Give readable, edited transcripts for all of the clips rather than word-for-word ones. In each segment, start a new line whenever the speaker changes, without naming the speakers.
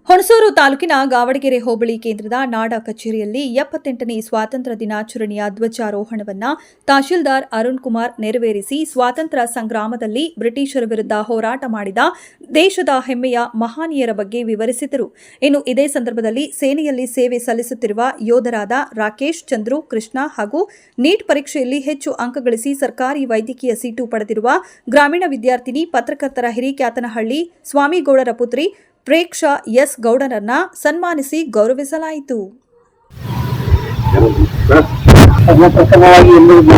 ಹುಣಸೂರು ತಾಲೂಕಿನ ಗಾವಡಗೆರೆ ಹೋಬಳಿ ಕೇಂದ್ರದ ನಾಡ ಕಚೇರಿಯಲ್ಲಿ 78ನೇ ಸ್ವಾತಂತ್ರ್ಯ ದಿನಾಚರಣೆಯ ಧ್ವಜಾರೋಹಣವನ್ನು ತಹಶೀಲ್ದಾರ್ ಅರುಣ್ ಕುಮಾರ್ ನೆರವೇರಿಸಿ ಸ್ವಾತಂತ್ರ್ಯ ಸಂಗ್ರಾಮದಲ್ಲಿ ಬ್ರಿಟಿಷರ ವಿರುದ್ಧ ಹೋರಾಟ ಮಾಡಿದ ದೇಶದ ಹೆಮ್ಮೆಯ ಮಹನೀಯರ ಬಗ್ಗೆ ವಿವರಿಸಿದರು. ಇನ್ನು ಇದೇ ಸಂದರ್ಭದಲ್ಲಿ ಸೇನೆಯಲ್ಲಿ ಸೇವೆ ಸಲ್ಲಿಸುತ್ತಿರುವ ಯೋಧರಾದ ರಾಕೇಶ್, ಚಂದ್ರು, ಕೃಷ್ಣ ಹಾಗೂ ನೀಟ್ ಪರೀಕ್ಷೆಯಲ್ಲಿ ಹೆಚ್ಚು ಅಂಕ ಗಳಿಸಿ ಸರ್ಕಾರಿ ವೈದ್ಯಕೀಯ ಸೀಟು ಪಡೆದಿರುವ ಗ್ರಾಮೀಣ ವಿದ್ಯಾರ್ಥಿನಿ ಪತ್ರಕರ್ತರ ಹಿರೇಕ್ಯಾತನಹಳ್ಳಿ ಸ್ವಾಮಿಗೌಡರ ಪುತ್ರಿ ಪ್ರೇಕ್ಷಾ ಎಸ್ ಗೌಡರನ್ನ ಸನ್ಮಾನಿಸಿ ಗೌರವಿಸಲಾಯಿತು.
ಎಲ್ಲರಿಗೂ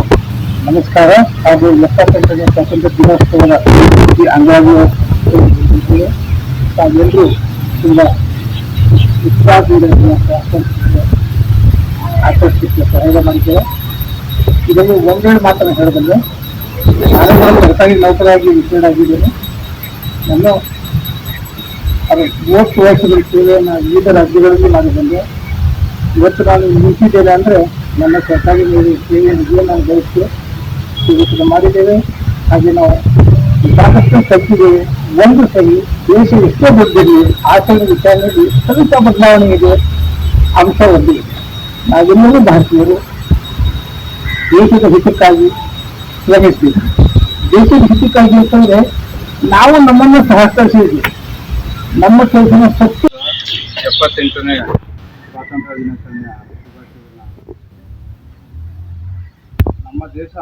ನಮಸ್ಕಾರ ಹಾಗೂ 78ನೇ ಸ್ವಾತಂತ್ರ್ಯ ದಿನೋತ್ಸವದ ಅಂಗವಾಗಿ ತಾವೆಲ್ಲರೂ ತುಂಬ ಉತ್ಸಾಹದಿಂದ ಆಚರಿಸಲಿಕ್ಕೆ ಸಹಾಯ ಮಾಡಿದ್ದೇವೆ. ಇದನ್ನು ಒಂದೆರಡು ಮಾತನ್ನು ಹೇಳಬಲ್ಲೆ. ನಾನು ಸರ್ಕಾರಿ ನೌಕರಾಗಿ ರಿಟೈರ್ಡ್ ಆಗಿದ್ದೇನೆ. ನನ್ನ 30 ವರ್ಷಗಳ ಸೇವೆಯನ್ನು ವಿವಿಧ ರಾಜ್ಯಗಳಲ್ಲಿ ಮಾಡಿದ್ದೇನೆ. ಇವತ್ತು ನಾನು ನಿಂತಿದ್ದೇನೆ ಅಂದರೆ ನನ್ನ ಸರ್ಕಾರಿ ಸೇವೆಯನ್ನು ನಾವು ಬಯಸ್ತೇವೆ, ಇವತ್ತು ಮಾಡಿದ್ದೇವೆ. ಹಾಗೆ ನಾವು ಸಾಕಷ್ಟು ಕಲಿತಿದ್ದೇವೆ. ಒಂದು ಸರಿ ದೇಶ ಎಷ್ಟೇ ದೊಡ್ಡದಿದೆ, ಆಚರಣೆ ವಿಚಾರಣೆಯಲ್ಲಿ ಸ್ವಲ್ಪ ಬದಲಾವಣೆ ಇದೆ, ಅಂಶ ಒಂದಿದೆ. ನಾವೆಲ್ಲರೂ ಭಾರತೀಯರು ದೇಶದ ಹಿತಕ್ಕಾಗಿ ಶ್ರಮಿಸಬೇಕು. ದೇಶದ ಹಿತಕ್ಕಾಗಿ ಅಂತಂದರೆ ನಾವು ನಮ್ಮನ್ನು ಸಹಕರಿಸಿದ್ದೀವಿ. ನಮ್ಮ ಕೆಲಸನ
78ನೇ ಸ್ವಾತಂತ್ರ್ಯ ದಿನಾಚರಣೆಯ ಶುಭಾಶಯಗಳನ್ನ. ನಮ್ಮ ದೇಶ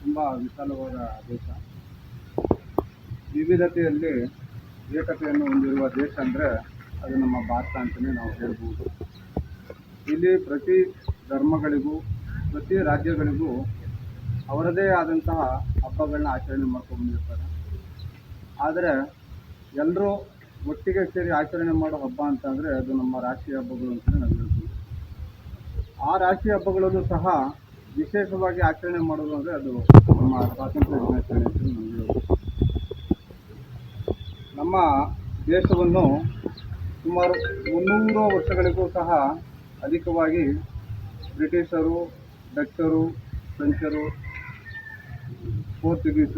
ತುಂಬ ವಿಶಾಲವಾದ ದೇಶ. ವಿವಿಧತೆಯಲ್ಲಿ ಏಕತೆಯನ್ನು ಹೊಂದಿರುವ ದೇಶ ಅಂದರೆ ಅದು ನಮ್ಮ ಭಾರತ ಅಂತಲೇ ನಾವು ಹೇಳ್ಬೋದು. ಇಲ್ಲಿ ಪ್ರತಿ ಧರ್ಮಗಳಿಗೂ ಪ್ರತಿ ರಾಜ್ಯಗಳಿಗೂ ಅವರದೇ ಆದಂತಹ ಹಬ್ಬಗಳನ್ನ ಆಚರಣೆ ಮಾಡ್ಕೊಂಡು ಬಂದಿರ್ತಾರೆ. ಆದರೆ ಎಲ್ಲರೂ ಒಟ್ಟಿಗೆ ಸೇರಿ ಆಚರಣೆ ಮಾಡೋ ಹಬ್ಬ ಅಂತಂದರೆ ಅದು ನಮ್ಮ ರಾಷ್ಟ್ರೀಯ ಹಬ್ಬಗಳು ಅಂತಲೇ ನಾವು ಹೇಳ್ತೀವಿ. ಆ ರಾಷ್ಟ್ರೀಯ ಹಬ್ಬಗಳಲ್ಲೂ ಸಹ ವಿಶೇಷವಾಗಿ ಆಚರಣೆ ಮಾಡೋದು ಅಂದರೆ ಅದು ನಮ್ಮ ಸ್ವಾತಂತ್ರ್ಯ ದಿನಾಚರಣೆ ಅಂತ ನಾವು ಹೇಳ್ಬೋದು. ನಮ್ಮ ದೇಶವನ್ನು ಸುಮಾರು 300 ವರ್ಷಗಳಿಗೂ ಸಹ ಅಧಿಕವಾಗಿ ಬ್ರಿಟಿಷರು, ಡಚ್ಚರು, ಫ್ರೆಂಚರು, ಪೋರ್ಚುಗೀಸರು